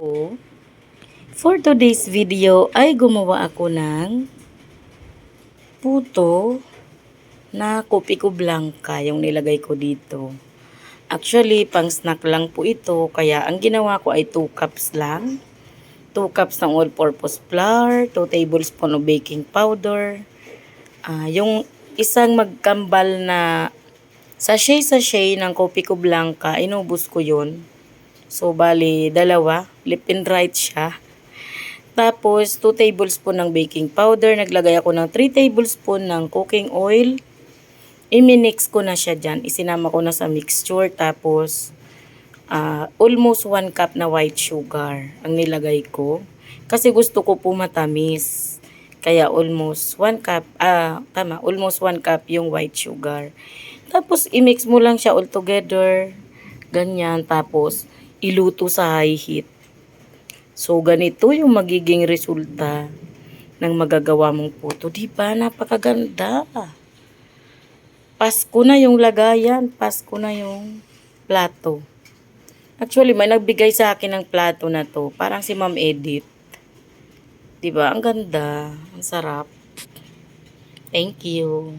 ko. For today's video ay gumawa ako ng puto na kopi ko blanca yung nilagay ko dito. Actually, pang snack lang po ito. Kaya ang ginawa ko ay 2 cups lang. 2 cups ng all-purpose flour, 2 tablespoon of baking powder. Yung isang magkambal na sachet ng kopi ko blanca, inubos ko yun. So, bali, dalawa. Left and right siya. Tapos, 2 tablespoon ng baking powder. Naglagay ako ng 3 tablespoon ng cooking oil. I-mix ko na siya dyan. Isinama ko na sa mixture. Tapos, almost 1 cup na white sugar ang nilagay ko. Kasi gusto ko po matamis. Kaya almost 1 cup, almost 1 cup yung white sugar. Tapos, i-mix mo lang siya all together. Ganyan. Tapos, iluto sa high heat. So, ganito yung magiging resulta ng magagawa mong puto. Diba? Napakaganda. Pasko na yung lagayan. Pasko na yung plato. Actually, may nagbigay sa akin ng plato na to. Parang si Ma'am Edith. Diba? Ang ganda. Ang sarap. Thank you.